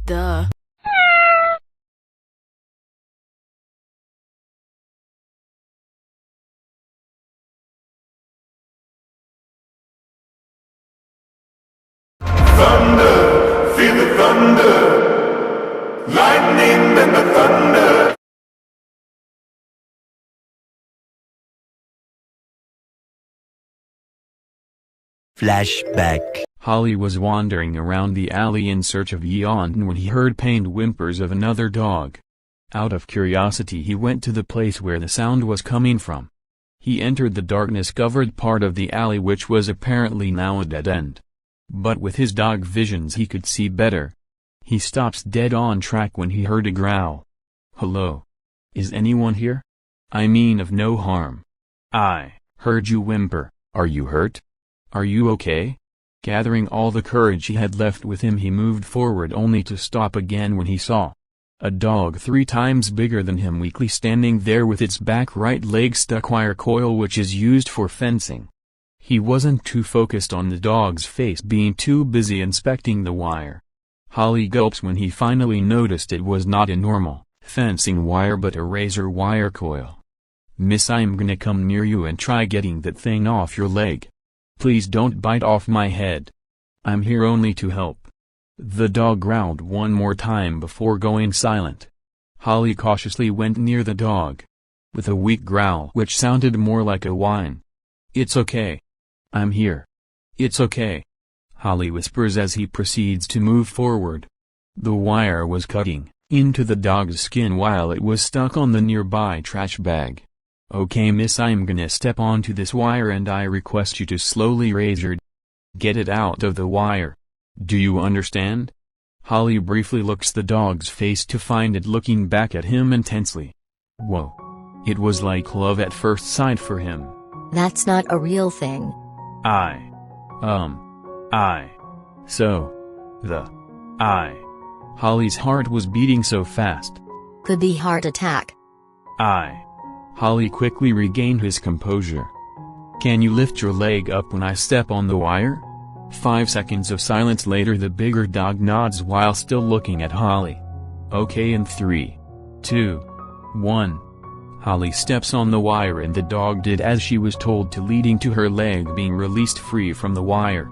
Duh. Thunder, feel the thunder, lightning and the thunder. Flashback. Holly was wandering around the alley in search of Yeon when he heard pained whimpers of another dog. Out of curiosity he went to the place where the sound was coming from. He entered the darkness-covered part of the alley which was apparently now a dead end. But with his dog visions he could see better. He stops dead on track when he heard a growl. "Hello? Is anyone here? I mean of no harm. I heard you whimper. Are you hurt? Are you okay?" Gathering all the courage he had left with him he moved forward only to stop again when he saw a dog 3 times bigger than him weakly standing there with its back right leg stuck wire coil which is used for fencing. He wasn't too focused on the dog's face being too busy inspecting the wire. Holly gulps when he finally noticed it was not a normal fencing wire but a razor wire coil. "Miss, I'm gonna come near you and try getting that thing off your leg. Please don't bite off my head. I'm here only to help." The dog growled one more time before going silent. Holly cautiously went near the dog. With a weak growl which sounded more like a whine. "It's okay. I'm here. It's okay," Holly whispers as he proceeds to move forward. The wire was cutting into the dog's skin while it was stuck on the nearby trash bag. "Okay miss, I'm gonna step onto this wire and I request you to slowly raise your get it out of the wire. Do you understand?" Holly briefly looks the dog's face to find it looking back at him intensely. Whoa. It was like love at first sight for him. That's not a real thing. Holly's heart was beating so fast. Could be heart attack. Holly quickly regained his composure. "Can you lift your leg up when I step on the wire?" 5 seconds of silence later the bigger dog nods while still looking at Holly. "Okay, in 3, 2, 1. Holly steps on the wire and the dog did as she was told to, leading to her leg being released free from the wire.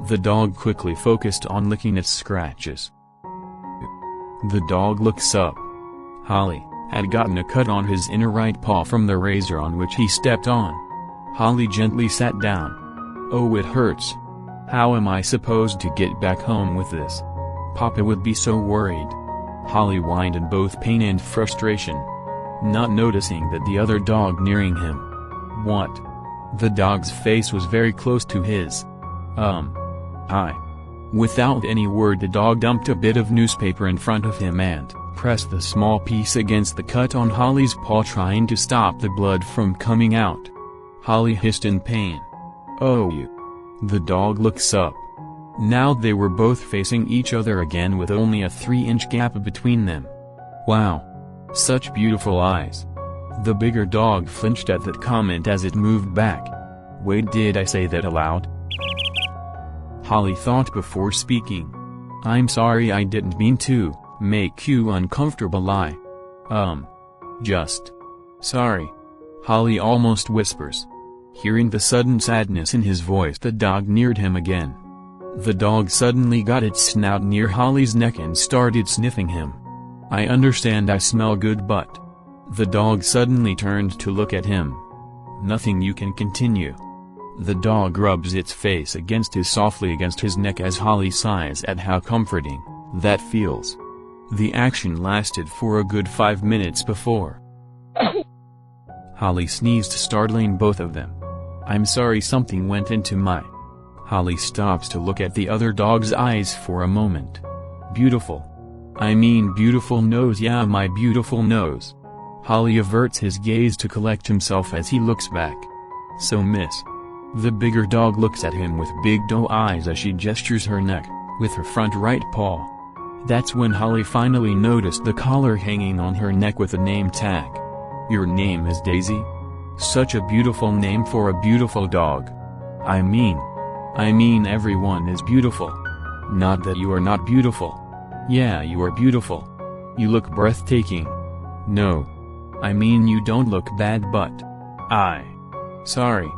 The dog quickly focused on licking its scratches. The dog looks up. Holly had gotten a cut on his inner right paw from the razor on which he stepped on. Holly gently sat down. "Oh, it hurts. How am I supposed to get back home with this? Papa would be so worried." Holly whined in both pain and frustration, not noticing that the other dog nearing him. "What?" The dog's face was very close to his. Hi. Without any word the dog dumped a bit of newspaper in front of him and pressed the small piece against the cut on Holly's paw trying to stop the blood from coming out. Holly hissed in pain. "Oh you." The dog looks up. Now they were both facing each other again with only a 3-inch gap between them. "Wow. Such beautiful eyes." The bigger dog flinched at that comment as it moved back. "Wait, did I say that aloud?" Holly thought before speaking. "I'm sorry, I didn't mean to make you uncomfortable. Just sorry," Holly almost whispers. Hearing the sudden sadness in his voice the dog neared him again. The dog suddenly got its snout near Holly's neck and started sniffing him. "I understand I smell good but..." The dog suddenly turned to look at him. "Nothing, you can continue." The dog rubs its face softly against his neck as Holly sighs at how comforting that feels. The action lasted for a good 5 minutes before Holly sneezed, startling both of them. "I'm sorry, something went into my..." Holly stops to look at the other dog's eyes for a moment. "Beautiful. I mean beautiful nose, yeah, my beautiful nose." Holly averts his gaze to collect himself as he looks back. "So miss..." The bigger dog looks at him with big doe eyes as she gestures her neck with her front right paw. That's when Holly finally noticed the collar hanging on her neck with a name tag. "Your name is Daisy? Such a beautiful name for a beautiful dog. I mean everyone is beautiful. Not that you are not beautiful. Yeah, you are beautiful. You look breathtaking. No. I mean you don't look bad but… Sorry.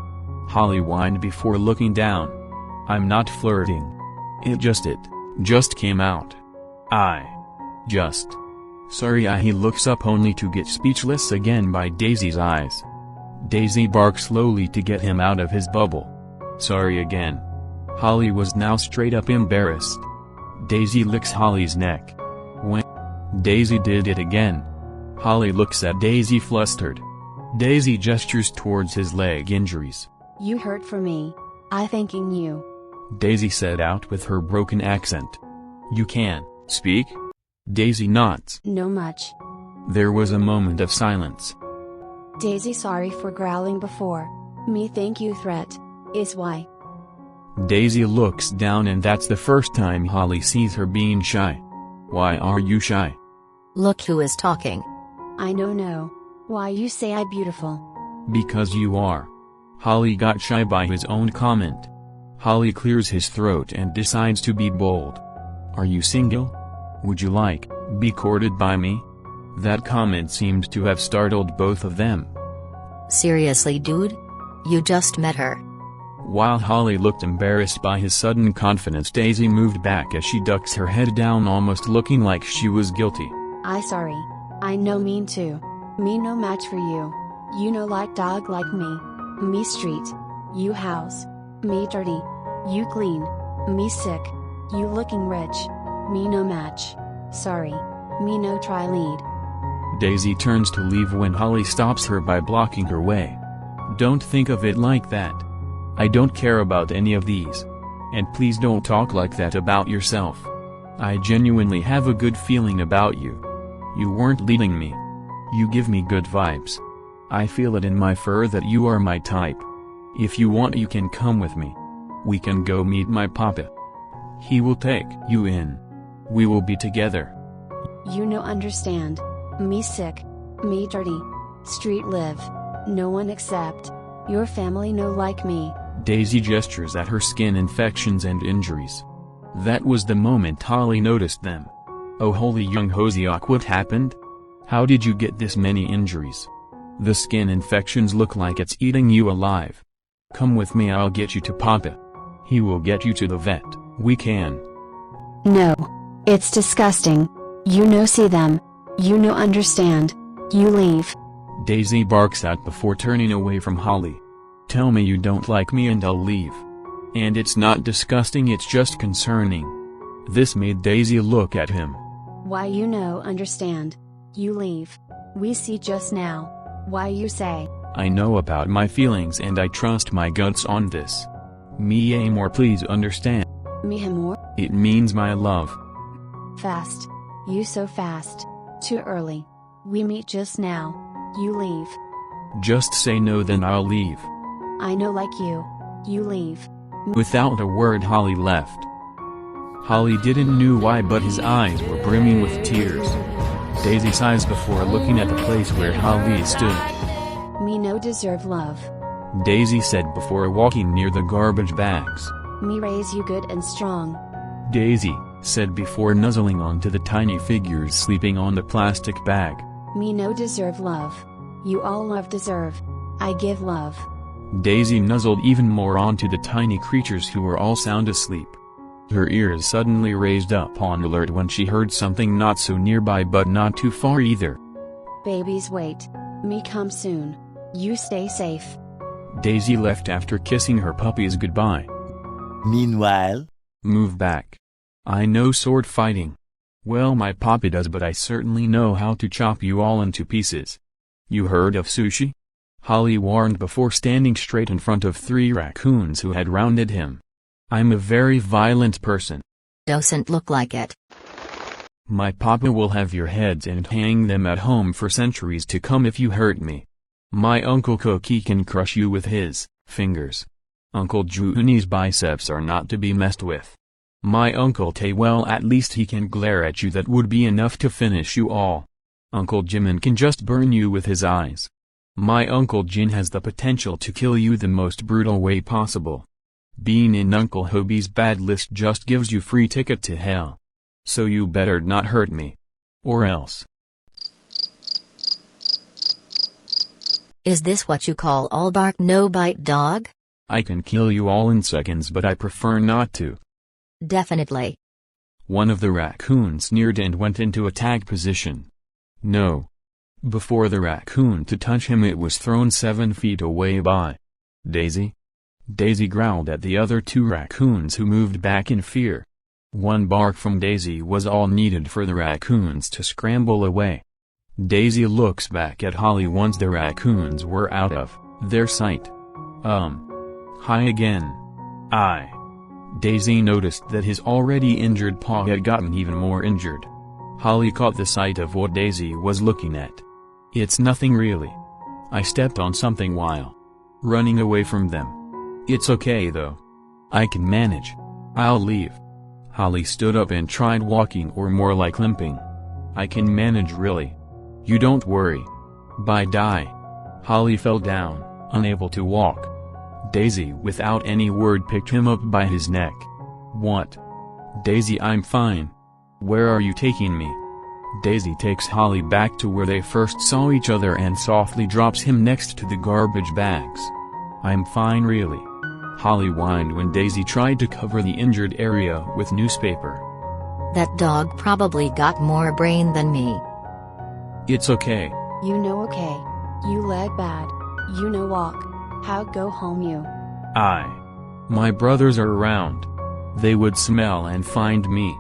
Holly whined before looking down. I'm not flirting. It just came out. Sorry. He looks up only to get speechless again by Daisy's eyes. Daisy barks slowly to get him out of his bubble. Sorry again. Holly was now straight up embarrassed. Daisy licks Holly's neck. When Daisy did it again. Holly looks at Daisy flustered. Daisy gestures towards his leg injuries. You hurt for me. I thanking you. Daisy said out with her broken accent. You can speak? Daisy nods. No much. There was a moment of silence. Daisy sorry for growling before. Me thank you threat. Is why. Daisy looks down and that's the first time Holly sees her being shy. Why are you shy? Look who is talking. I know. Why you say I beautiful? Because you are. Holly got shy by his own comment. Holly clears his throat and decides to be bold. Are you single? Would you like, be courted by me? That comment seemed to have startled both of them. Seriously, dude? You just met her. While Holly looked embarrassed by his sudden confidence, Daisy moved back as she ducks her head down, almost looking like she was guilty. I sorry. I no mean to. Me no match for you. You no like dog like me. Me street. You house. Me dirty. You clean. Me sick. You looking rich. Me no match. Sorry. Me no try lead. Daisy turns to leave when Holly stops her by blocking her way. Don't think of it like that. I don't care about any of these. And please don't talk like that about yourself. I genuinely have a good feeling about you. You weren't leading me. You give me good vibes. I feel it in my fur that you are my type. If you want, you can come with me. We can go meet my papa. He will take you in. We will be together. You no understand. Me sick. Me dirty. Street live. No one except your family no like me. Daisy gestures at her skin infections and injuries. That was the moment Holly noticed them. Oh holy young Hosiok, what happened? How did you get this many injuries? The skin infections look like it's eating you alive. Come with me, I'll get you to Papa. He will get you to the vet. We can. No. It's disgusting. You no see them. You no understand. You leave. Daisy barks out before turning away from Holly. Tell me you don't like me and I'll leave. And it's not disgusting, it's just concerning. This made Daisy look at him. Why you no understand? You leave. We see just now. Why you say? I know about my feelings and I trust my guts on this. Me Amor, please understand. Me Amor? It means my love. Fast. You so fast. Too early. We meet just now. You leave. Just say no, then I'll leave. I know like you. You leave. Without a word, Holly left. Holly didn't knew why, but his eyes were brimming with tears. Daisy sighs before looking at the place where Holly stood. Me no deserve love. Daisy said before walking near the garbage bags. Me raise you good and strong. Daisy said before nuzzling onto the tiny figures sleeping on the plastic bag. Me no deserve love. You all love deserve. I give love. Daisy nuzzled even more onto the tiny creatures who were all sound asleep. Her ears suddenly raised up on alert when she heard something not so nearby but not too far either. Babies wait. Me come soon. You stay safe. Daisy left after kissing her puppies goodbye. Meanwhile, Move back. I know sword fighting. Well, my papa does, but I certainly know how to chop you all into pieces. You heard of sushi? Holly warned before standing straight in front of 3 raccoons who had rounded him. I'm a very violent person. Doesn't look like it. My papa will have your heads and hang them at home for centuries to come if you hurt me. My Uncle Cookie can crush you with his fingers. Uncle Juni's biceps are not to be messed with. My Uncle Tay, well, at least he can glare at you, that would be enough to finish you all. Uncle Jimin can just burn you with his eyes. My Uncle Jin has the potential to kill you the most brutal way possible. Being in Uncle Hobie's bad list just gives you free ticket to hell. So you better not hurt me. Or else. Is this what you call all bark no bite dog? I can kill you all in seconds, but I prefer not to. Definitely. One of the raccoons sneered and went into attack position. No. Before the raccoon to touch him, it was thrown 7 feet away by Daisy. Daisy growled at the other 2 raccoons, who moved back in fear. One bark from Daisy was all needed for the raccoons to scramble away. Daisy looks back at Holly once the raccoons were out of their sight. Hi again. Daisy noticed that his already injured paw had gotten even more injured. Holly caught the sight of what Daisy was looking at. It's nothing really. I stepped on something while running away from them. It's okay though. I can manage. I'll leave. Holly stood up and tried walking, or more like limping. I can manage really. You don't worry. Bye. Holly fell down, unable to walk. Daisy without any word picked him up by his neck. What? Daisy, I'm fine. Where are you taking me? Daisy takes Holly back to where they first saw each other and softly drops him next to the garbage bags. I'm fine really. Holly whined when Daisy tried to cover the injured area with newspaper. That dog probably got more brain than me. It's okay. You know okay. You leg bad. You know walk. How go home you? My brothers are around. They would smell and find me.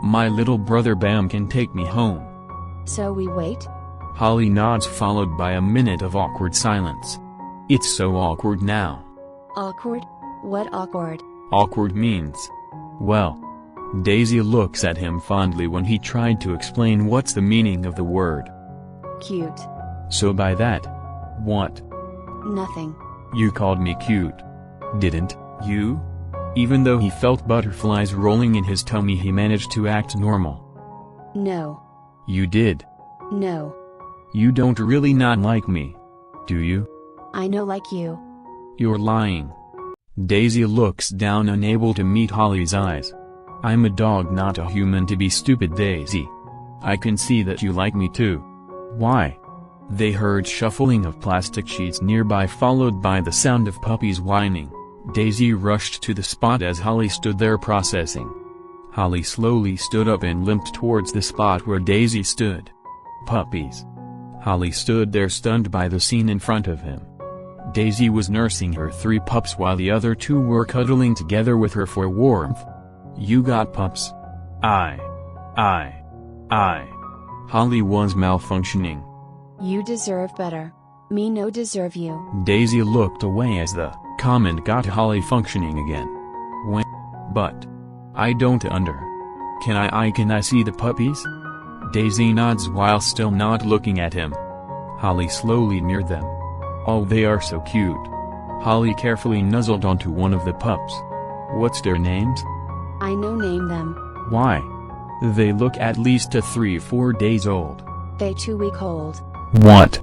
My little brother Bam can take me home. So we wait? Holly nods, followed by a minute of awkward silence. It's so awkward now. Awkward? What awkward? Awkward means, well. Daisy looks at him fondly when he tried to explain what's the meaning of the word. Cute. So by that, what? Nothing. You called me cute. Didn't you? Even though he felt butterflies rolling in his tummy, he managed to act normal. No. You did. No. You don't really not like me, do you? I know like you. You're lying. Daisy looks down, unable to meet Holly's eyes. I'm a dog, not a human to be stupid, Daisy. I can see that you like me too. Why? They heard shuffling of plastic sheets nearby, followed by the sound of puppies whining. Daisy rushed to the spot as Holly stood there processing. Holly slowly stood up and limped towards the spot where Daisy stood. Puppies. Holly stood there stunned by the scene in front of him. Daisy was nursing her 3 pups while the other 2 were cuddling together with her for warmth. You got pups? Holly was malfunctioning. You deserve better. Me no deserve you. Daisy looked away as the comment got Holly functioning again. But I don't under. Can I see the puppies? Daisy nods while still not looking at him. Holly slowly neared them. Oh, they are so cute. Holly carefully nuzzled onto one of the pups. What's their names? I no name them. Why? They look at least 3-4 days old. They 2 week old. What?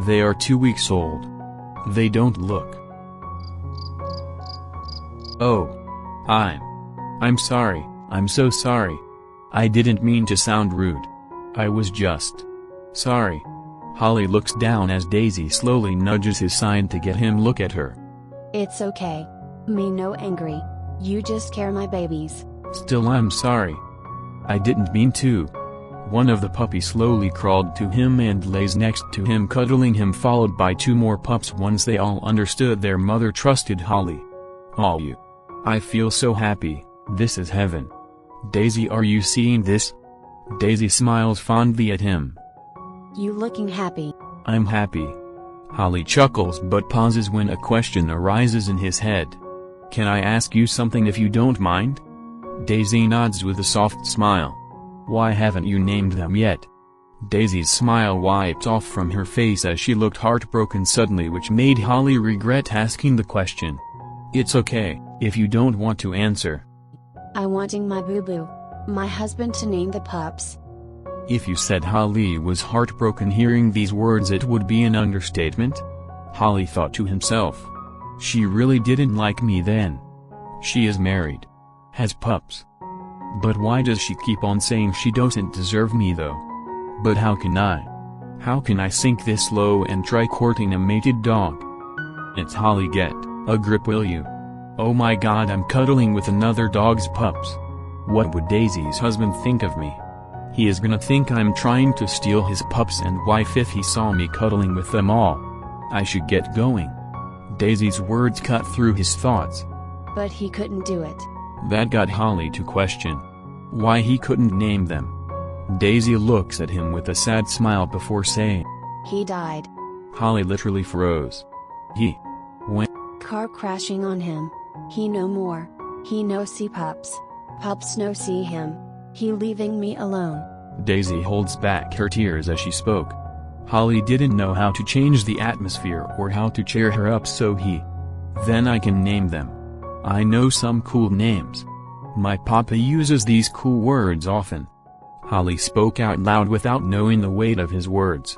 They are 2 weeks old. They don't look. Oh. I'm sorry. I'm so sorry. I didn't mean to sound rude. I was just sorry. Holly looks down as Daisy slowly nudges his side to get him look at her. It's okay. Me no angry. You just care my babies. Still, I'm sorry. I didn't mean to. One of the puppies slowly crawled to him and lays next to him, cuddling him, followed by 2 more pups. Once they all understood their mother trusted Holly. All you. I feel so happy. This is heaven. Daisy, are you seeing this? Daisy smiles fondly at him. You looking happy? I'm happy. Holly chuckles but pauses when a question arises in his head. Can I ask you something if you don't mind? Daisy nods with a soft smile. Why haven't you named them yet? Daisy's smile wiped off from her face as she looked heartbroken suddenly, which made Holly regret asking the question. It's okay, if you don't want to answer. I wanting my boo-boo. My husband to name the pups. If you said Holly was heartbroken hearing these words, it would be an understatement. Holly thought to himself. She really didn't like me then. She is married. Has pups. But why does she keep on saying she doesn't deserve me though? But how can I? How can I sink this low and try courting a mated dog? It's Holly, get a grip will you? Oh my god, I'm cuddling with another dog's pups. What would Daisy's husband think of me? He is gonna think I'm trying to steal his pups and wife if he saw me cuddling with them all. I should get going. Daisy's words cut through his thoughts. But he couldn't do it. That got Holly to question why he couldn't name them. Daisy looks at him with a sad smile before saying, He died. Holly literally froze. He went. Car crashing on him. He no more. He no see pups. Pups no see him. He leaving me alone. Daisy holds back her tears as she spoke. Holly didn't know how to change the atmosphere or how to cheer her up, so then I can name them. I know some cool names. My papa uses these cool words often. Holly spoke out loud without knowing the weight of his words.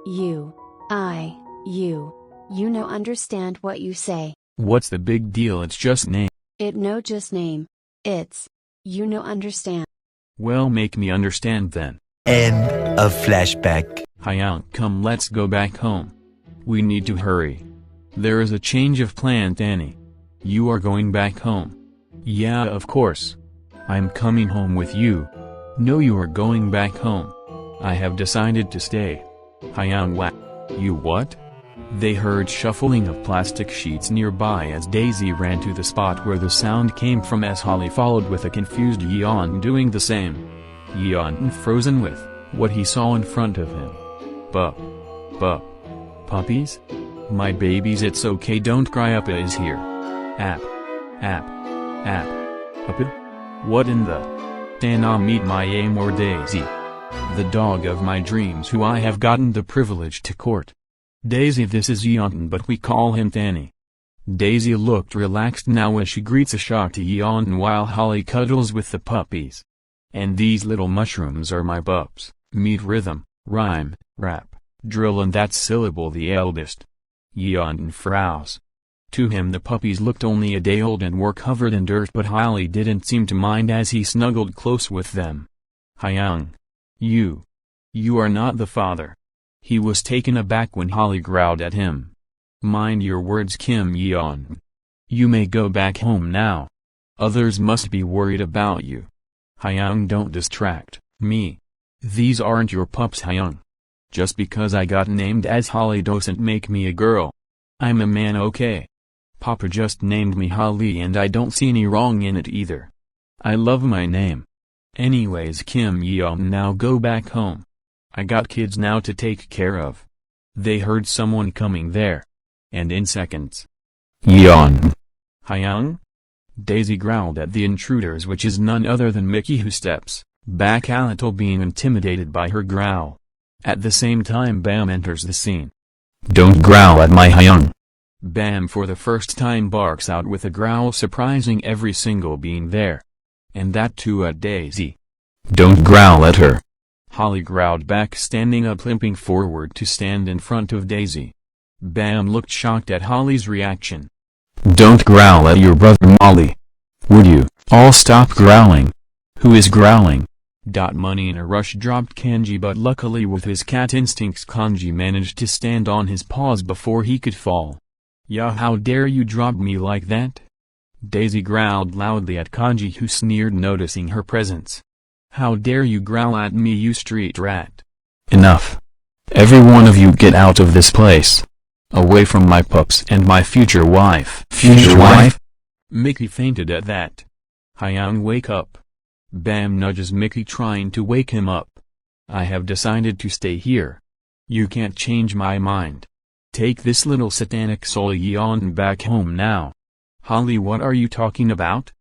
You no understand what you say. What's the big deal? It's just name. It no just name. It's, you no understand. Well, make me understand then. End of flashback. Hyun, come, let's go back home. We need to hurry. There is a change of plan, Danny. You are going back home. Yeah, of course. I'm coming home with you. No, you are going back home. I have decided to stay. Hyun, what? You what? They heard shuffling of plastic sheets nearby as Daisy ran to the spot where the sound came from, as Holly followed with a confused Yeon doing the same. Yeon frozen with what he saw in front of him. Puppies? My babies, it's okay, don't cry, Appa is here. App. Puppy? What in the? Dana, meet my amor Daisy. The dog of my dreams who I have gotten the privilege to court. Daisy, this is Yeon, but we call him Danny. Daisy looked relaxed now as she greets a shocked Yeon while Holly cuddles with the puppies. And these little mushrooms are my pups. Meet rhythm, rhyme, rap, drill, and that syllable the eldest. Yeon frowns. To him the puppies looked only a day old and were covered in dirt, but Holly didn't seem to mind as he snuggled close with them. Hyung. You are not the father. He was taken aback when Holly growled at him. Mind your words, Kim Yeon. You may go back home now. Others must be worried about you. Hyung, don't distract me. These aren't your pups, Hyung. Just because I got named as Holly doesn't make me a girl. I'm a man, okay? Papa just named me Holly and I don't see any wrong in it either. I love my name. Anyways, Kim Yeon, now go back home. I got kids now to take care of. They heard someone coming there. And in seconds. Yeon. Hyung? Daisy growled at the intruders, which is none other than Mickey, who steps back a little, being intimidated by her growl. At the same time, Bam enters the scene. Don't growl at my Hyung. Bam for the first time barks out with a growl, surprising every single being there. And that too at Daisy. Don't growl at her. Holly growled back, standing up, limping forward to stand in front of Daisy. Bam looked shocked at Holly's reaction. Don't growl at your brother, Molly. Would you all stop growling? Who is growling? Money in a rush dropped Kanji, but luckily with his cat instincts Kanji managed to stand on his paws before he could fall. Yeah, how dare you drop me like that? Daisy growled loudly at Kanji, who sneered, noticing her presence. How dare you growl at me, you street rat? Enough. Every one of you get out of this place. Away from my pups and my future wife. Future wife? Mickey fainted at that. Hyung, wake up. Bam nudges Mickey, trying to wake him up. I have decided to stay here. You can't change my mind. Take this little satanic soul Yeon back home now. Holly, what are you talking about?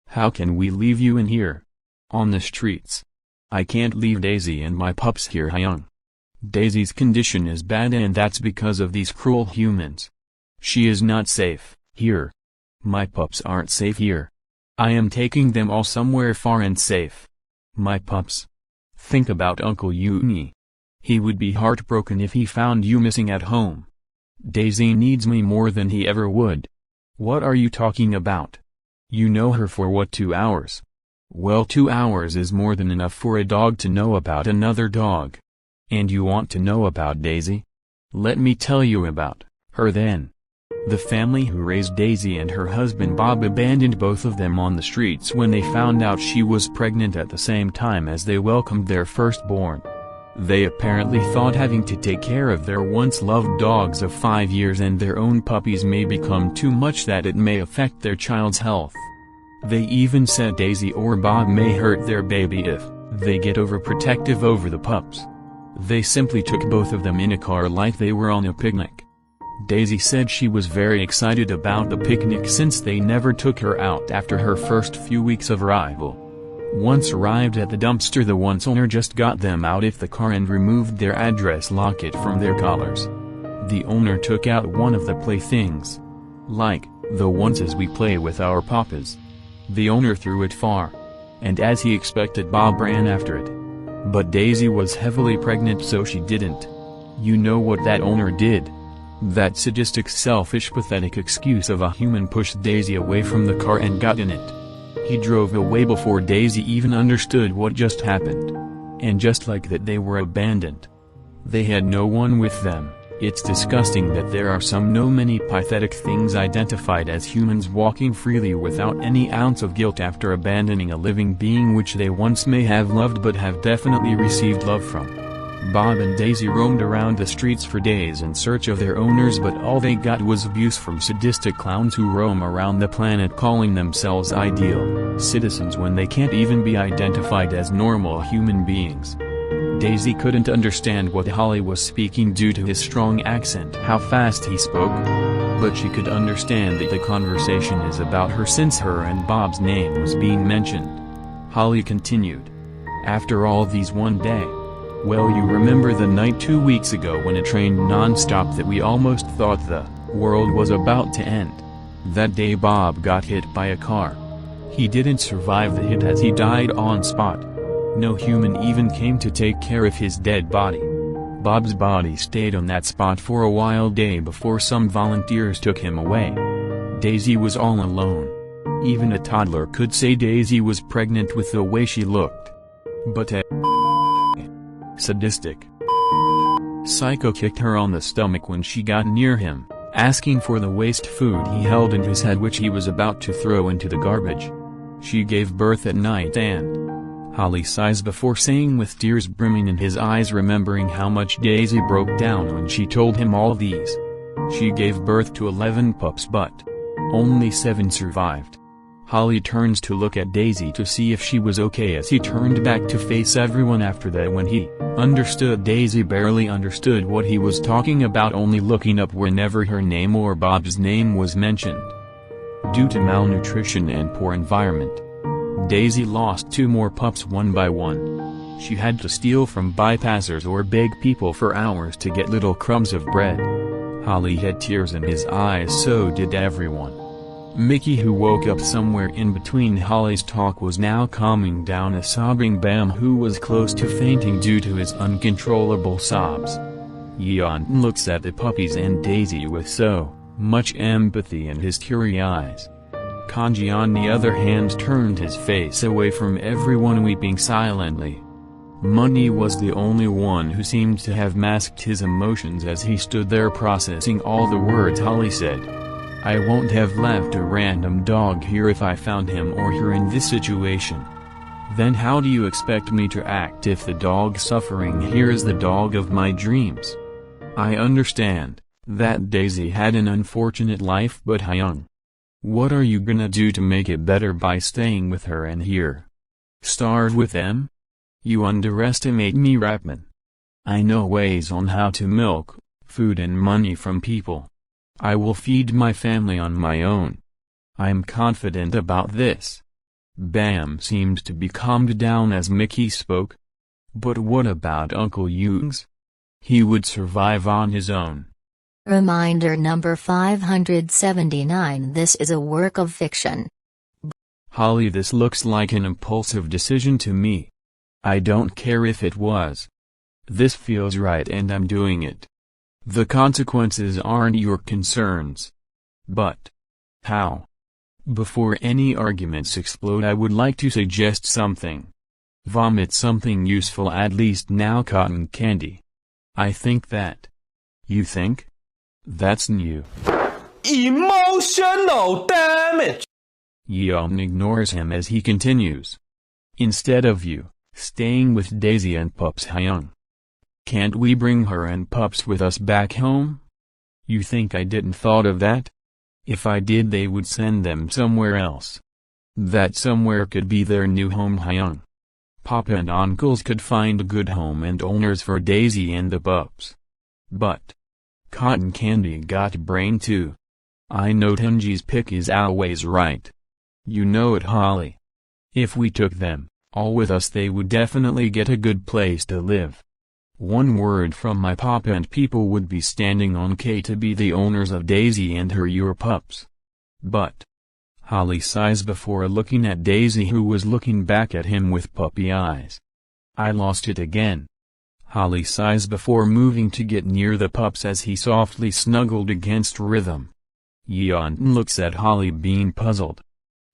How can we leave you in here? On the streets. I can't leave Daisy and my pups here, Hyung. Daisy's condition is bad, and that's because of these cruel humans. She is not safe here. My pups aren't safe here. I am taking them all somewhere far and safe. My pups. Think about Uncle Yoongi. He would be heartbroken if he found you missing at home. Daisy needs me more than he ever would. What are you talking about? You know her for what, 2 hours? Well, 2 hours is more than enough for a dog to know about another dog. And you want to know about Daisy? Let me tell you about her then. The family who raised Daisy and her husband Bob abandoned both of them on the streets when they found out she was pregnant at the same time as they welcomed their firstborn. They apparently thought having to take care of their once-loved dogs of 5 years and their own puppies may become too much, that it may affect their child's health. They even said Daisy or Bob may hurt their baby if they get overprotective over the pups. They simply took both of them in a car like they were on a picnic. Daisy said she was very excited about the picnic since they never took her out after her first few weeks of arrival. Once arrived at the dumpster, the once owner just got them out of the car and removed their address locket from their collars. The owner took out one of the playthings. Like the ones as we play with our puppies. The owner threw it far. And as he expected, Bob ran after it. But Daisy was heavily pregnant, so she didn't. You know what that owner did? That sadistic, selfish, pathetic excuse of a human pushed Daisy away from the car and got in it. He drove away before Daisy even understood what just happened. And just like that, they were abandoned. They had no one with them. It's disgusting that there are many pathetic things identified as humans walking freely without any ounce of guilt after abandoning a living being which they once may have loved but have definitely received love from. Bob and Daisy roamed around the streets for days in search of their owners, but all they got was abuse from sadistic clowns who roam around the planet calling themselves ideal citizens when they can't even be identified as normal human beings. Daisy couldn't understand what Holly was speaking due to his strong accent, how fast he spoke. But she could understand that the conversation is about her since her and Bob's name was being mentioned. Holly continued. After all these one day. Well, you remember the night 2 weeks ago when it rained non-stop that we almost thought the world was about to end. That day Bob got hit by a car. He didn't survive the hit as he died on spot. No human even came to take care of his dead body. Bob's body stayed on that spot for a while day before some volunteers took him away. Daisy was all alone. Even a toddler could say Daisy was pregnant with the way she looked. But a sadistic psycho kicked her on the stomach when she got near him, asking for the waste food he held in his head, which he was about to throw into the garbage. She gave birth at night, and Holly sighs before saying, with tears brimming in his eyes, remembering how much Daisy broke down when she told him all these. She gave birth to 11 pups, but only 7 survived. Holly turns to look at Daisy to see if she was okay as he turned back to face everyone after that. When he understood, Daisy barely understood what he was talking about, only looking up whenever her name or Bob's name was mentioned. Due to malnutrition and poor environment, Daisy lost 2 more pups one by one. She had to steal from bypassers or beg people for hours to get little crumbs of bread. Holly had tears in his eyes, so did everyone. Mickey, who woke up somewhere in between Holly's talk, was now calming down a sobbing Bam who was close to fainting due to his uncontrollable sobs. Yeon looks at the puppies and Daisy with so much empathy in his teary eyes. Kanji, on the other hand, turned his face away from everyone, weeping silently. Money was the only one who seemed to have masked his emotions as he stood there processing all the words Holly said. I won't have left a random dog here if I found him or her in this situation. Then how do you expect me to act if the dog suffering here is the dog of my dreams? I understand that Daisy had an unfortunate life, but Hyung, what are you gonna do to make it better by staying with her and here? Starve with them? You underestimate me, Rapman. I know ways on how to milk food and money from people. I will feed my family on my own. I'm confident about this. Bam seemed to be calmed down as Mickey spoke. But what about Uncle Yoongs? He would survive on his own. Reminder number 579: this is a work of fiction. Holly, this looks like an impulsive decision to me. I don't care if it was. This feels right and I'm doing it. The consequences aren't your concerns. But how? Before any arguments explode, I would like to suggest something. Vomit something useful, at least now. Cotton candy. I think that. You think? That's new. Emotional damage! Yeon ignores him as he continues. Instead of you, staying with Daisy and Pups Hyung. Can't we bring her and Pups with us back home? You think I didn't thought of that? If I did, they would send them somewhere else. That somewhere could be their new home. Hyung. Papa and uncles could find a good home and owners for Daisy and the pups. But Cotton Candy got brain too. I know Tenji's pick is always right. You know it, Holly. If we took them all with us, they would definitely get a good place to live. One word from my papa and people would be standing on K to be the owners of Daisy and her your pups. But Holly sighs before looking at Daisy, who was looking back at him with puppy eyes. I lost it again. Holly sighs before moving to get near the pups as he softly snuggled against Rhythm. Yeon looks at Holly being puzzled.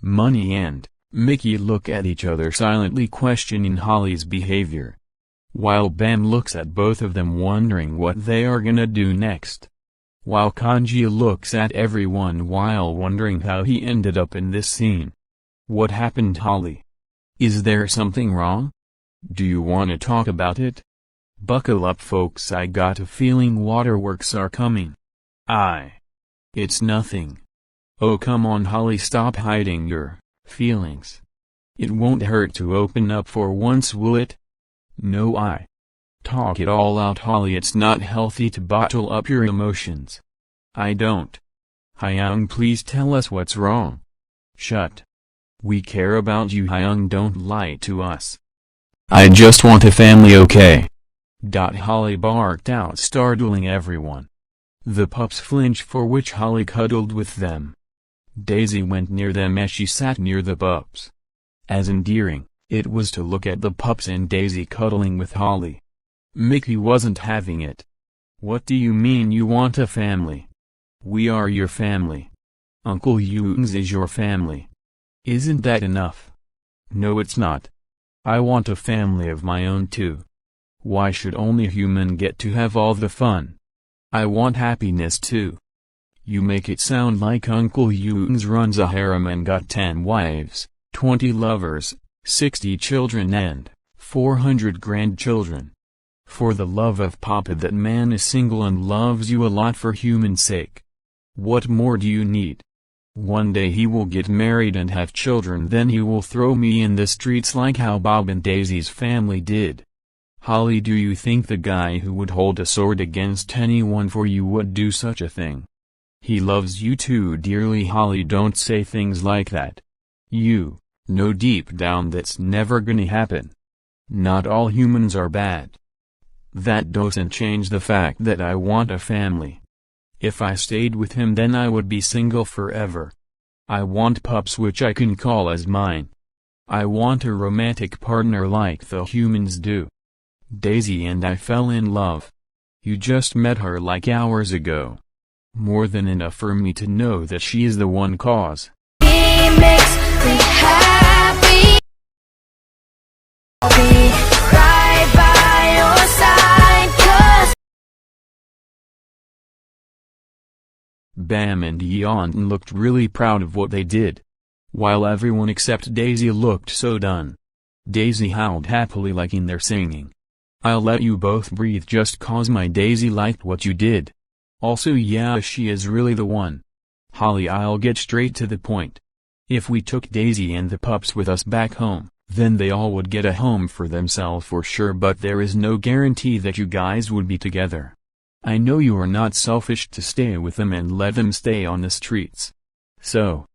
Money and Mickey look at each other silently, questioning Holly's behavior. While Bam looks at both of them wondering what they are gonna do next. While Kanji looks at everyone while wondering how he ended up in this scene. What happened, Holly? Is there something wrong? Do you want to talk about it? Buckle up, folks, I got a feeling waterworks are coming. It's nothing. Oh come on, Holly, stop hiding your feelings. It won't hurt to open up for once, will it? No, talk it all out, Holly. It's not healthy to bottle up your emotions. I don't. Hyung, please tell us what's wrong. Shut. We care about you, Hyung, don't lie to us. I just want a family, okay? Holly barked out, startling everyone. The pups flinched, for which Holly cuddled with them. Daisy went near them as she sat near the pups. As endearing it was to look at the pups and Daisy cuddling with Holly. Mickey wasn't having it. What do you mean you want a family? We are your family. Uncle Yoongs is your family. Isn't that enough? No, it's not. I want a family of my own too. Why should only a human get to have all the fun? I want happiness too. You make it sound like Uncle Yoongs runs a harem and got 10 wives, 20 lovers, 60 children and 400 grandchildren. For the love of Papa, that man is single and loves you a lot for human sake. What more do you need? One day he will get married and have children, then he will throw me in the streets like how Bob and Daisy's family did. Holly, do you think the guy who would hold a sword against anyone for you would do such a thing? He loves you too dearly, Holly, don't say things like that. You know deep down that's never gonna happen. Not all humans are bad. That doesn't change the fact that I want a family. If I stayed with him, then I would be single forever. I want pups which I can call as mine. I want a romantic partner like the humans do. Daisy and I fell in love. You just met her like hours ago. More than enough for me to know that she is the one cause. He makes me happy. I'll be right by your side, 'cause Bam and Yeon looked really proud of what they did. While everyone except Daisy looked so done. Daisy howled happily, liking their singing. I'll let you both breathe just cause my Daisy liked what you did. Also, yeah, she is really the one. Holly, I'll get straight to the point. If we took Daisy and the pups with us back home, then they all would get a home for themselves for sure, but there is no guarantee that you guys would be together. I know you are not selfish to stay with them and let them stay on the streets. So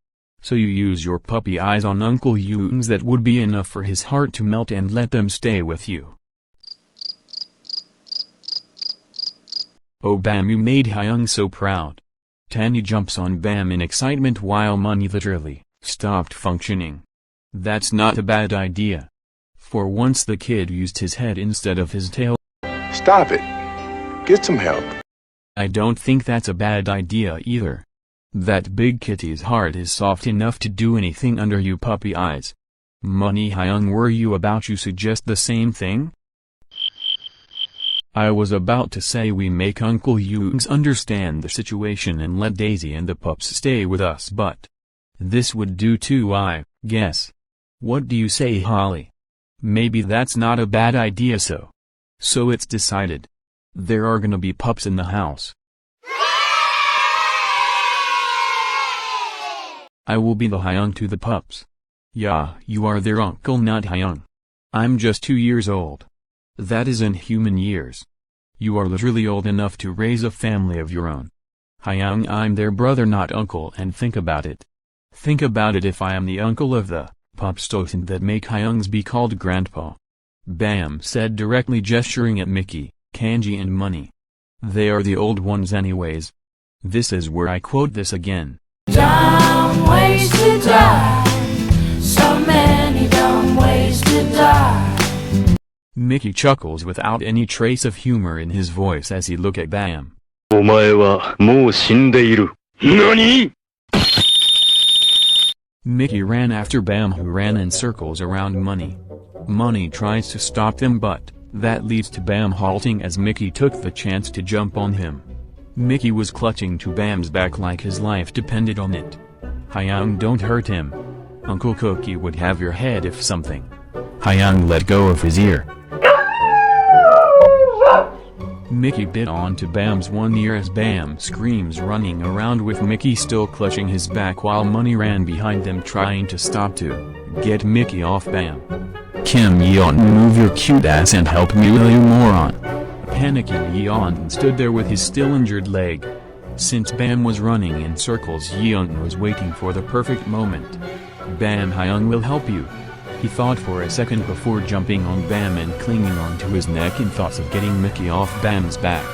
you use your puppy eyes on Uncle Yoongs, that would be enough for his heart to melt, and let them stay with you. Oh Bam, you made Hyung so proud. Tanny jumps on Bam in excitement while Money literally stopped functioning. That's not a bad idea. For once the kid used his head instead of his tail. Stop it. Get some help. I don't think that's a bad idea either. That big kitty's heart is soft enough to do anything under you puppy eyes. Money Hyung, were you about to suggest the same thing? I was about to say we make Uncle Yoongs understand the situation and let Daisy and the pups stay with us, but this would do too, I guess. What do you say, Holly? Maybe that's not a bad idea. So it's decided. There are gonna be pups in the house. I will be the Hyung to the pups. Yeah, you are their uncle, not Hyung. I'm just 2 years old. That isn't human years. You are literally old enough to raise a family of your own. Hyung, I'm their brother, not uncle, and think about it. Think about it, if I am the uncle of the pups, doesn't that make Hyungs be called grandpa? Bam said directly, gesturing at Mickey, Kanji and Money. They are the old ones anyways. This is where I quote this again. Dumb ways to die. So many dumb ways to die. Mickey chuckles without any trace of humor in his voice as he look at Bam. お前はもう死んでいる。何? Mickey ran after Bam, who ran in circles around Money. Money tries to stop them, but that leads to Bam halting as Mickey took the chance to jump on him. Mickey was clutching to Bam's back like his life depended on it. Hyung, don't hurt him. Uncle Cookie would have your head if something. Hyung let go of his ear. Mickey bit onto Bam's one ear as Bam screams, running around with Mickey still clutching his back, while Money ran behind them trying to stop to get Mickey off Bam. Kim Yeon, move your cute ass and help me, will you, moron? Panicking Yeon stood there with his still injured leg. Since Bam was running in circles, Yeon was waiting for the perfect moment. Bam, Hyung will help you. He thought for a second before jumping on Bam and clinging onto his neck in thoughts of getting Mickey off Bam's back.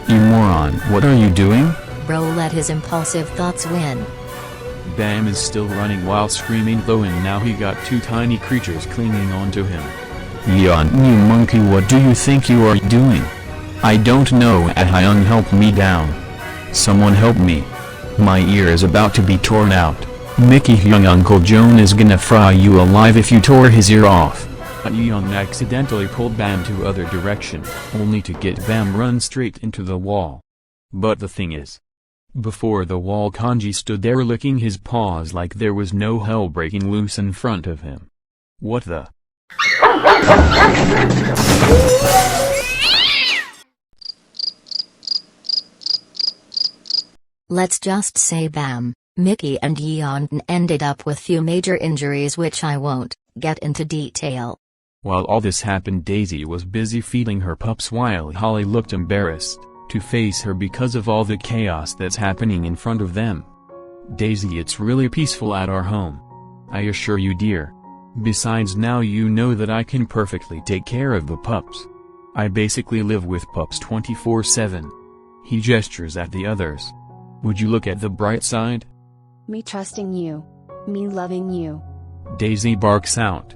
You moron, what are you doing? Bro let his impulsive thoughts win. Bam is still running while screaming though, and now he got two tiny creatures clinging onto him. Yeon, you monkey, what do you think you are doing? I don't know. Hyung, help me down. Someone help me. My ear is about to be torn out. Mickey Hyung, Uncle Joan is gonna fry you alive if you tore his ear off. Yeon accidentally pulled Bam to other direction, only to get Bam run straight into the wall. But the thing is, before the wall, Kanji stood there licking his paws like there was no hell breaking loose in front of him. What the? Let's just say Bam, Mickey and Yeon ended up with few major injuries which I won't get into detail. While all this happened, Daisy was busy feeding her pups while Holly looked embarrassed to face her because of all the chaos that's happening in front of them. Daisy, it's really peaceful at our home. I assure you, dear. Besides, now you know that I can perfectly take care of the pups. I basically live with pups 24/7. He gestures at the others. Would you look at the bright side? Me trusting you. Me loving you. Daisy barks out.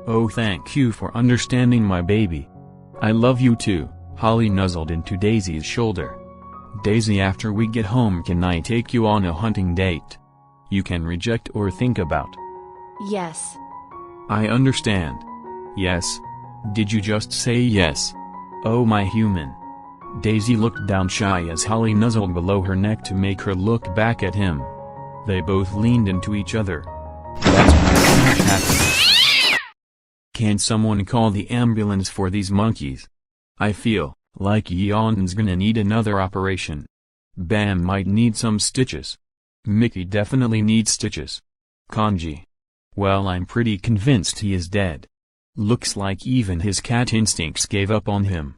Oh, thank you for understanding, my baby. I love you too. Holly nuzzled into Daisy's shoulder. Daisy, after we get home, can I take you on a hunting date? You can reject or think about. Yes. I understand. Yes. Did you just say yes? Oh, my human. Daisy looked down shy as Holly nuzzled below her neck to make her look back at him. They both leaned into each other. That's when much happened. Can someone call the ambulance for these monkeys? I feel like Yeon's gonna need another operation. Bam might need some stitches. Mickey definitely needs stitches. Kanji. Well, I'm pretty convinced he is dead. Looks like even his cat instincts gave up on him.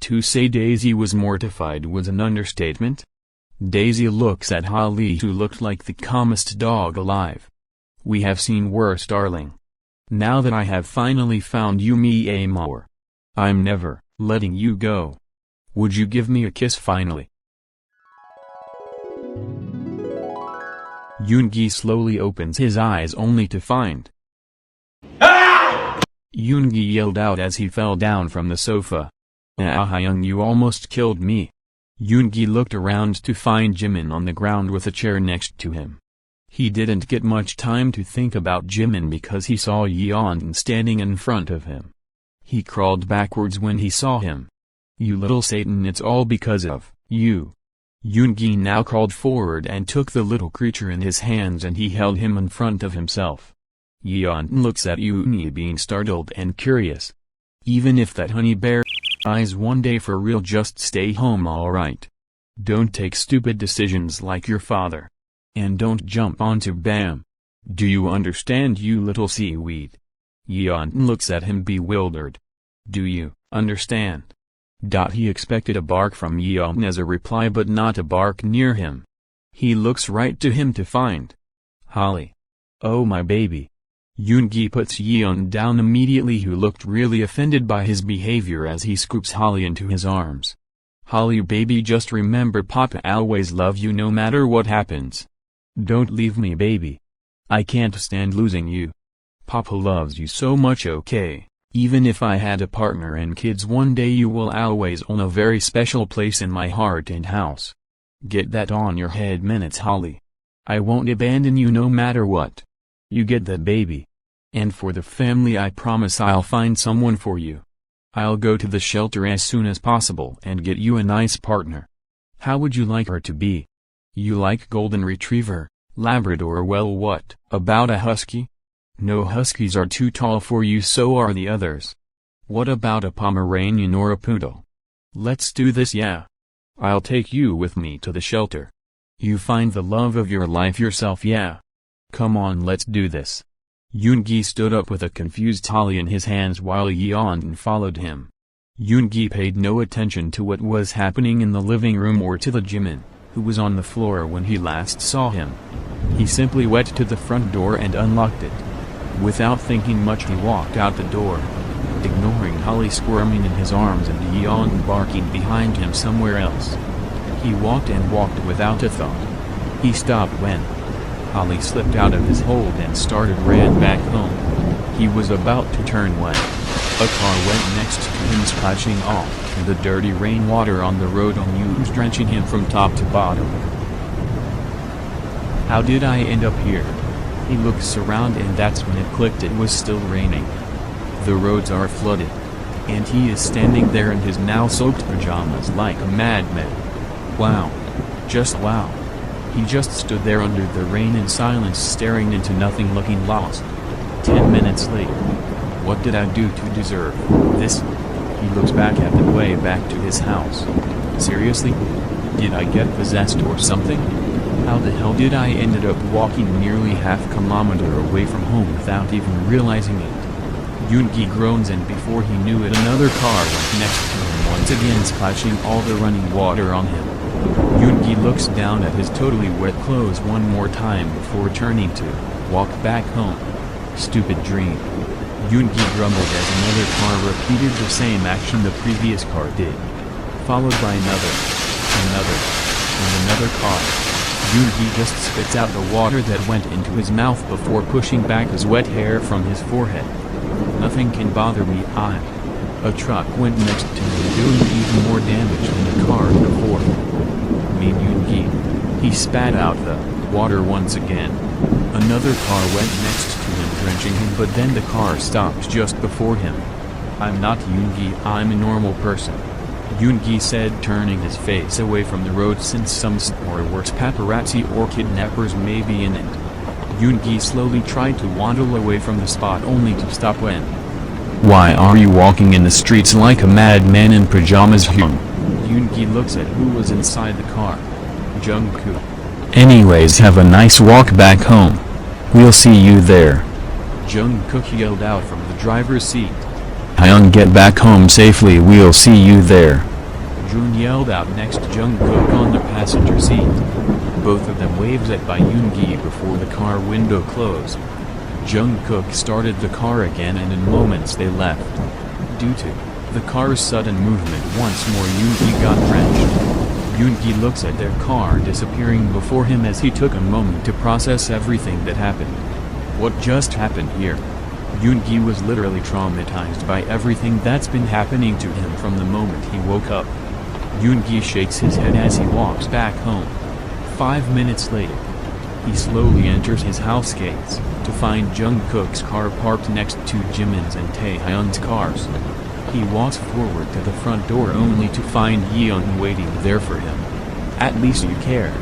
To say Daisy was mortified was an understatement. Daisy looks at Holly, who looked like the calmest dog alive. We have seen worse, darling. Now that I have finally found you, me amor, I'm never letting you go. Would you give me a kiss finally? Yoongi slowly opens his eyes only to find. Yoongi yelled out as he fell down from the sofa. Ah, Hyung, you almost killed me. Yoongi looked around to find Jimin on the ground with a chair next to him. He didn't get much time to think about Jimin because he saw Yeon standing in front of him. He crawled backwards when he saw him. "You little Satan, it's all because of you." Yoongi now crawled forward and took the little creature in his hands and he held him in front of himself. Yeon looks at Yoongi being startled and curious. "Even if that honey bear dies one day for real, just stay home, alright? Don't take stupid decisions like your father. And don't jump onto Bam. Do you understand, you little seaweed?" Yeon looks at him bewildered. "Do you understand?" He expected a bark from Yeon as a reply, but not a bark near him. He looks right to him to find Holly. "Oh my baby." Yoongi puts Yeon down immediately, who looked really offended by his behavior as he scoops Holly into his arms. "Holly baby, just remember Papa always love you no matter what happens. Don't leave me baby. I can't stand losing you. Papa loves you so much, okay? Even if I had a partner and kids one day, you will always own a very special place in my heart and house. Get that on your head minutes, Holly. I won't abandon you no matter what. You get that baby? And for the family, I promise I'll find someone for you. I'll go to the shelter as soon as possible and get you a nice partner. How would you like her to be? You like golden retriever, Labrador? Well, what about a husky? No, huskies are too tall for you, so are the others. What about a Pomeranian or a poodle? Let's do this, yeah. I'll take you with me to the shelter. You find the love of your life yourself, yeah. Come on, let's do this." Yoongi stood up with a confused Holly in his hands while Yeon followed him. Yoongi paid no attention to what was happening in the living room or to the Jimin, who was on the floor when he last saw him. He simply went to the front door and unlocked it. Without thinking much, he walked out the door, ignoring Holly squirming in his arms and Yeon barking behind him somewhere else. He walked and walked without a thought. He stopped when Holly slipped out of his hold and ran back home. He was about to turn when a car went next to him, splashing off in the dirty rainwater on the road, drenching him from top to bottom. "How did I end up here?" He looks around and that's when it clicked, it was still raining. The roads are flooded. And he is standing there in his now soaked pajamas like a madman. Wow. Just wow. He just stood there under the rain in silence, staring into nothing, looking lost. 10 minutes later. What did I do to deserve this? He looks back at the way back to his house. Seriously? Did I get possessed or something? How the hell did I ended up walking nearly half-kilometer away from home without even realizing it? Yoongi groans, and before he knew it, another car went next to him, once again splashing all the running water on him. Yoongi looks down at his totally wet clothes one more time before turning to walk back home. Stupid dream. Yoongi grumbled as another car repeated the same action the previous car did. Followed by another, and another car. Yoongi just spits out the water that went into his mouth before pushing back his wet hair from his forehead. Nothing can bother me. A truck went next to him, doing even more damage than the car before. Mean Yoongi. He spat out the water once again. Another car went next to him, drenching him, but then the car stopped just before him. I'm not Yoongi, I'm a normal person. Yoongi said, turning his face away from the road since some or worse paparazzi or kidnappers may be in it. Yoongi slowly tried to waddle away from the spot, only to stop when. Why are you walking in the streets like a madman in pajamas, Hyung? Yoongi looks at who was inside the car. Jungkook. Anyways, have a nice walk back home. We'll see you there. Jungkook yelled out from the driver's seat. Hyung, get back home safely, we'll see you there. Jun yelled out next to Jungkook on the passenger seat. Both of them waved at by Yoongi before the car window closed. Jungkook started the car again, and in moments they left. Due to the car's sudden movement, once more Yoongi got drenched. Yoongi looks at their car disappearing before him as he took a moment to process everything that happened. What just happened here? Yoongi was literally traumatized by everything that's been happening to him from the moment he woke up. Yoongi shakes his head as he walks back home. 5 minutes later, he slowly enters his house gates, to find Jungkook's car parked next to Jimin's and Taehyun's cars. He walks forward to the front door only to find Yeon waiting there for him. At least you care.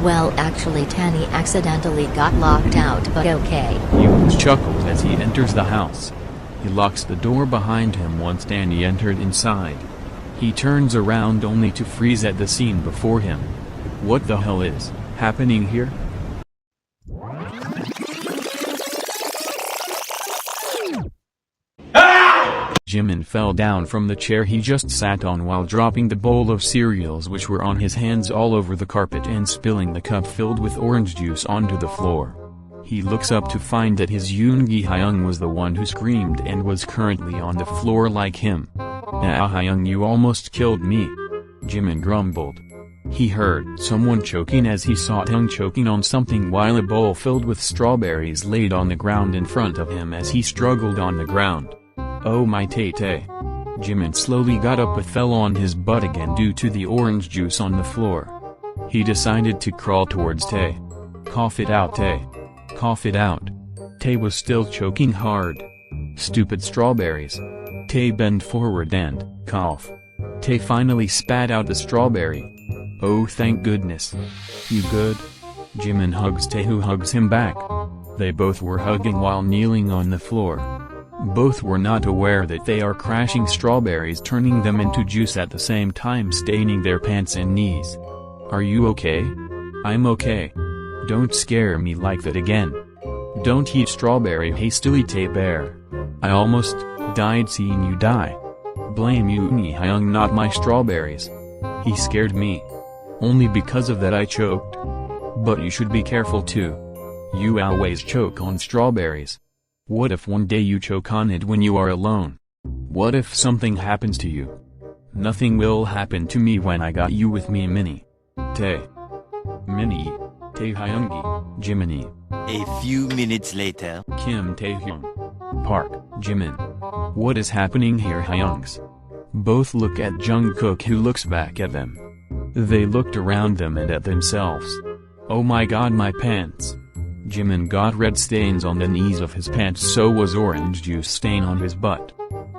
Well, actually Tanny accidentally got locked out, but okay. Yoon chuckles as he enters the house. He locks the door behind him once Danny entered inside. He turns around only to freeze at the scene before him. What the hell is happening here? Jimin fell down from the chair he just sat on while dropping the bowl of cereals which were on his hands all over the carpet and spilling the cup filled with orange juice onto the floor. He looks up to find that his Yoongi Hyung was the one who screamed and was currently on the floor like him. "Ah Hyung, you almost killed me," Jimin grumbled. He heard someone choking as he saw Hyung choking on something while a bowl filled with strawberries laid on the ground in front of him as he struggled on the ground. "Oh my Tay-Tay." Jimin slowly got up but fell on his butt again due to the orange juice on the floor. He decided to crawl towards Tay. "Cough it out, Tay. Cough it out." Tay was still choking hard. "Stupid strawberries." Tay bent forward and cough. Tay finally spat out the strawberry. "Oh thank goodness. You good?" Jimin hugs Tay, who hugs him back. They both were hugging while kneeling on the floor. Both were not aware that they are crashing strawberries, turning them into juice at the same time, staining their pants and knees. "Are you okay?" "I'm okay. Don't scare me like that again. Don't eat strawberry hastily, Tay Bear. I almost died seeing you die. Blame Yoongi Hyung, not my strawberries. He scared me. Only because of that I choked. But you should be careful too. You always choke on strawberries. What if one day you choke on it when you are alone? What if something happens to you? Nothing will happen to me when I got you with me, Minnie. Tay. Minnie. Taehyungi. Jiminy. A few minutes later. Kim Taehyung. Park. Jimin. What is happening here, Hyungs? Both look at Jungkook, who looks back at them. They looked around them and at themselves. Oh my god, my pants. Jimin got red stains on the knees of his pants, so was orange juice stain on his butt.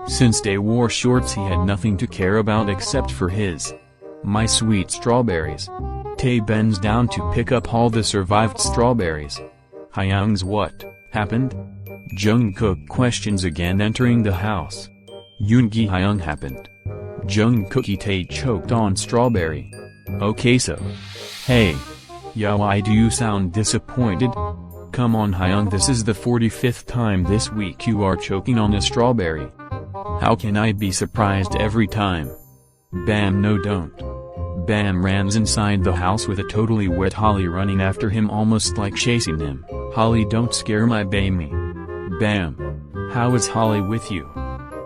Since they wore shorts he had nothing to care about except for his. My sweet strawberries. Tay bends down to pick up all the survived strawberries. Hyungs, what happened? Jungkook questions again, entering the house. Yoongi Hyung happened. Jungkooky Tay choked on strawberry. Okay so. Hey. Yeah, why do you sound disappointed? Come on Hyung, this is the 45th time this week you are choking on a strawberry. How can I be surprised every time? Bam, no don't. Bam runs inside the house with a totally wet Holly running after him, almost like chasing him. Holly, don't scare my baby. Bam. How is Holly with you?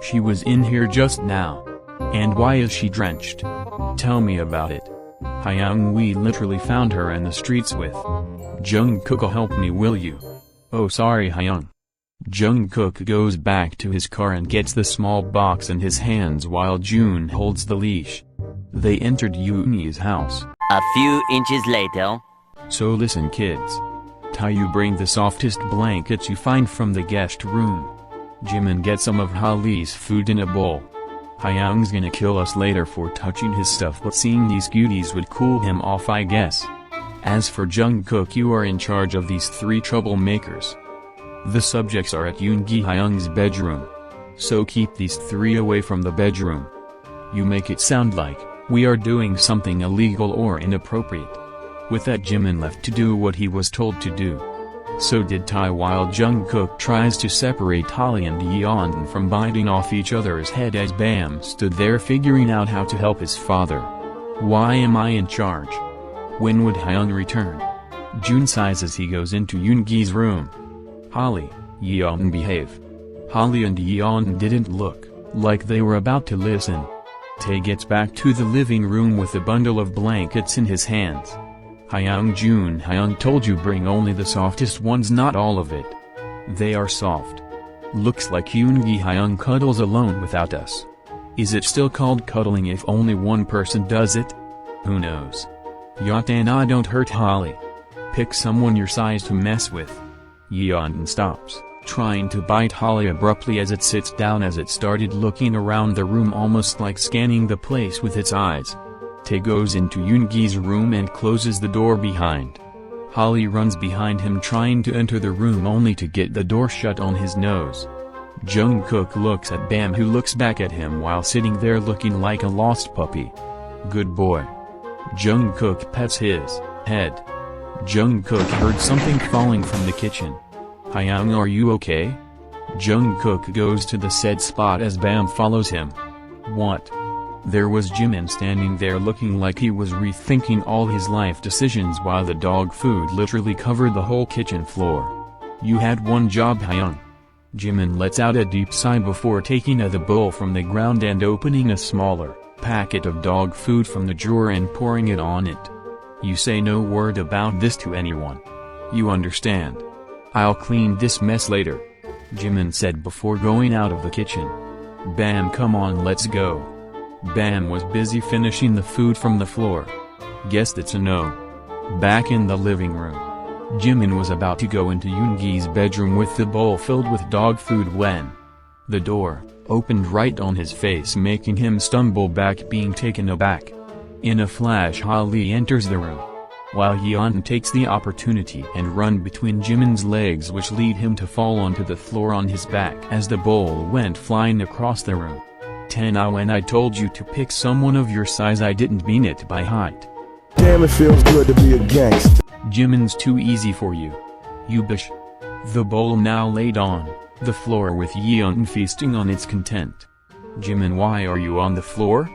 She was in here just now. And why is she drenched? Tell me about it. Hyung, we literally found her in the streets with. Jungkook, help me will you? Oh sorry Hyung. Jungkook goes back to his car and gets the small box in his hands while June holds the leash. They entered Yoongi's house. A few inches later. So listen kids. You bring the softest blankets you find from the guest room. Jimin gets some of Holly's food in a bowl. Hyung's gonna kill us later for touching his stuff, but seeing these cuties would cool him off I guess. As for Jungkook, you are in charge of these three troublemakers. The subjects are at Yoongi Hyung's bedroom. So keep these three away from the bedroom. You make it sound like we are doing something illegal or inappropriate. With that, Jimin left to do what he was told to do. So did Ty, while Jungkook tries to separate Holly and Yeon from biting off each other's head as Bam stood there figuring out how to help his father. Why am I in charge? When would Hyung return? June sighs as he goes into Yoongi's room. Holly, Yeon, behave. Holly and Yeon didn't look like they were about to listen. Tae gets back to the living room with a bundle of blankets in his hands. Hyung, June, Hyung told you bring only the softest ones, not all of it. They are soft. Looks like Yoongi Hyung cuddles alone without us. Is it still called cuddling if only one person does it? Who knows? Yatana, don't hurt Holly. Pick someone your size to mess with. Yeon stops, trying to bite Holly abruptly as it sits down as it started looking around the room almost like scanning the place with its eyes. Tae goes into Yoongi's room and closes the door behind. Holly runs behind him trying to enter the room only to get the door shut on his nose. Jungkook looks at Bam, who looks back at him while sitting there looking like a lost puppy. Good boy. Jungkook pets his head. Jungkook heard something falling from the kitchen. Hyung, are you okay? Jungkook goes to the said spot as Bam follows him. What? There was Jimin standing there looking like he was rethinking all his life decisions while the dog food literally covered the whole kitchen floor. You had one job, Hyung. Jimin lets out a deep sigh before taking the bowl from the ground and opening a smaller packet of dog food from the drawer and pouring it on it. You say no word about this to anyone. You understand? I'll clean this mess later, Jimin said before going out of the kitchen. Bam, come on, let's go. Bam was busy finishing the food from the floor. Guess that's a no. Back in the living room, Jimin was about to go into Yoongi's bedroom with the bowl filled with dog food when the door opened right on his face, making him stumble back, being taken aback. In a flash, Holly enters the room, while Yeon takes the opportunity and run between Jimin's legs, which lead him to fall onto the floor on his back as the bowl went flying across the room. Tana, when I told you to pick someone of your size, I didn't mean it by height. Damn, it feels good to be a gangster. Jimin's too easy for you. You bish. The bowl now laid on the floor with Yeon feasting on its content. Jimin, why are you on the floor?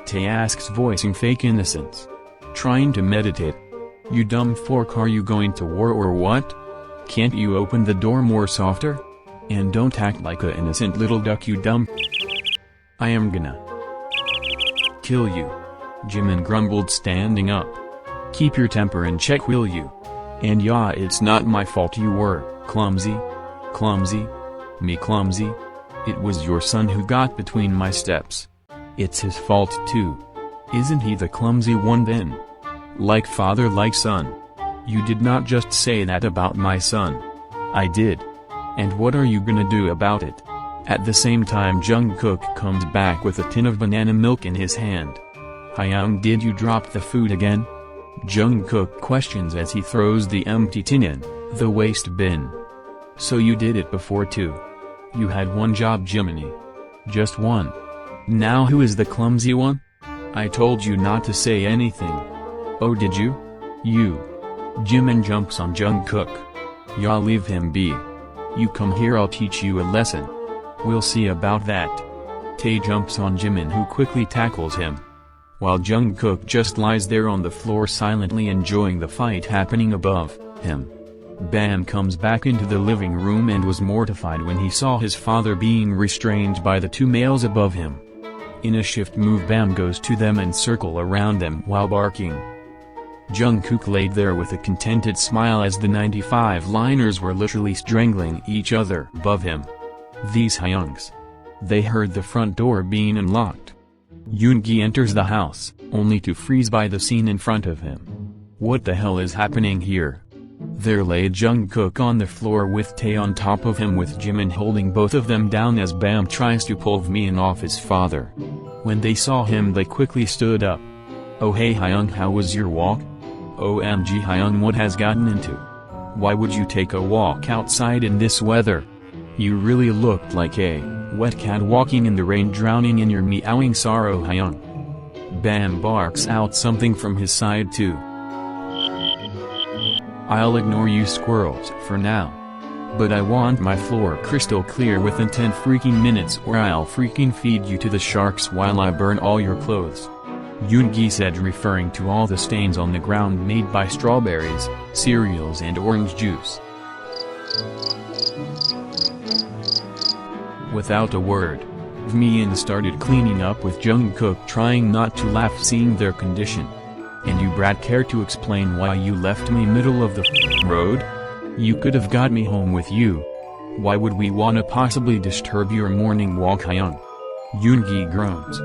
Tae asks, voicing fake innocence. Trying to meditate. You dumb fork, are you going to war or what? Can't you open the door more softer? And don't act like a innocent little duck, you dumb. I am gonna kill you, Jimin grumbled, standing up. Keep your temper in check, will you? And yeah, it's not my fault you were clumsy. Clumsy? Me clumsy? It was your son who got between my steps. It's his fault too. Isn't he the clumsy one then? Like father like son. You did not just say that about my son. I did. And what are you gonna do about it? At the same time, Jungkook comes back with a tin of banana milk in his hand. Hyung, did you drop the food again? Jungkook questions as he throws the empty tin in the waste bin. So you did it before too. You had one job, Jiminy. Just one. Now who is the clumsy one? I told you not to say anything. Oh, did you? You. Jimin jumps on Jungkook. Y'all leave him be. You come here, I'll teach you a lesson. We'll see about that. Tae jumps on Jimin, who quickly tackles him, while Jungkook just lies there on the floor silently enjoying the fight happening above him. Bam comes back into the living room and was mortified when he saw his father being restrained by the two males above him. In a shift move, Bam goes to them and circle around them while barking. Jungkook laid there with a contented smile as the 95-liners were literally strangling each other above him. These Hyungs. They heard the front door being unlocked. Yoongi enters the house, only to freeze by the scene in front of him. What the hell is happening here? There lay Jungkook on the floor with Tae on top of him, with Jimin holding both of them down as Bam tries to pull Vmin off his father. When they saw him, they quickly stood up. Oh hey Hyung, how was your walk? OMG Hyung, what has gotten into? Why would you take a walk outside in this weather? You really looked like a wet cat walking in the rain, drowning in your meowing sorrow, Hyung. Bam barks out something from his side too. I'll ignore you squirrels for now. But I want my floor crystal clear within 10 freaking minutes, or I'll freaking feed you to the sharks while I burn all your clothes. Yoongi said, referring to all the stains on the ground made by strawberries, cereals and orange juice. Without a word, Vmin started cleaning up, with Jungkook trying not to laugh seeing their condition. And you brat care to explain why you left me middle of the road? You could have got me home with you. Why would we wanna possibly disturb your morning walk, Hyung? Yoongi groans.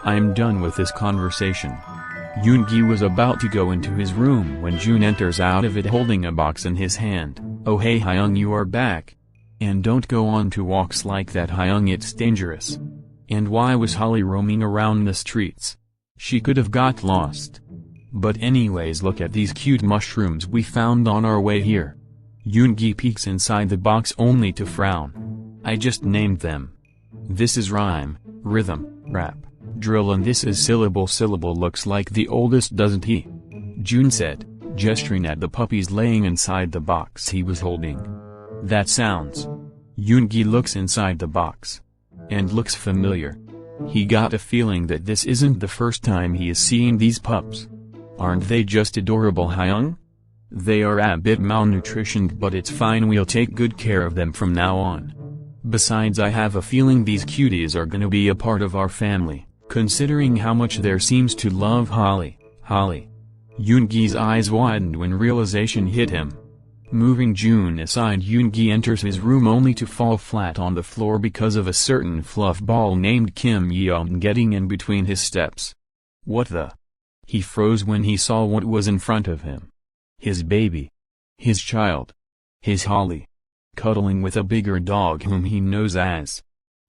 I'm done with this conversation. Yoongi was about to go into his room when Jun enters out of it holding a box in his hand. Oh hey Hyung, you are back. And don't go on to walks like that Hyung, it's dangerous. And why was Holly roaming around the streets? She could have got lost. But anyways, look at these cute mushrooms we found on our way here. Yoongi peeks inside the box only to frown. I just named them. This is rhyme, rhythm, rap, drill, and this is syllable. Syllable looks like the oldest, doesn't he? Jun said, gesturing at the puppies laying inside the box he was holding. That sounds. Yoongi looks inside the box. And looks familiar. He got a feeling that this isn't the first time he is seeing these pups. Aren't they just adorable, Hyung? They are a bit malnutritioned, but it's fine, we'll take good care of them from now on. Besides, I have a feeling these cuties are gonna be a part of our family, considering how much there seems to love Holly. Holly. Yoongi's eyes widened when realization hit him. Moving Jun aside, Yoongi enters his room only to fall flat on the floor because of a certain fluff ball named Kim Yeon getting in between his steps. What the? He froze when he saw what was in front of him. His baby. His child. His Holly. Cuddling with a bigger dog whom he knows as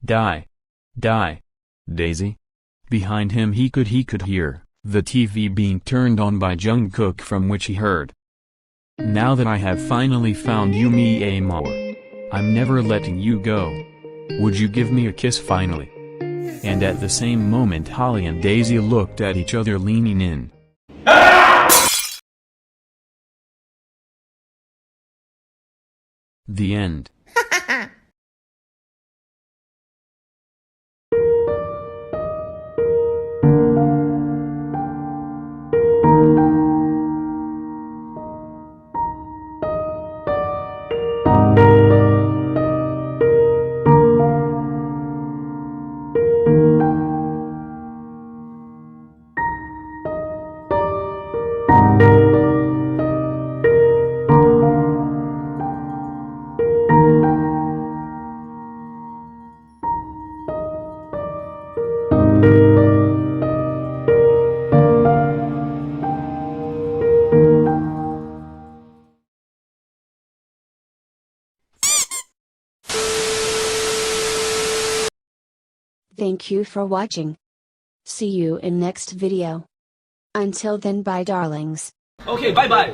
Daisy. Behind him he could hear the TV being turned on by Jungkook, from which he heard. Now that I have finally found you, me more. I'm never letting you go. Would you give me a kiss finally? And at the same moment Holly and Daisy looked at each other, leaning in. The end. Thank you for watching. See you in next video. Until then, bye darlings. Okay, bye bye.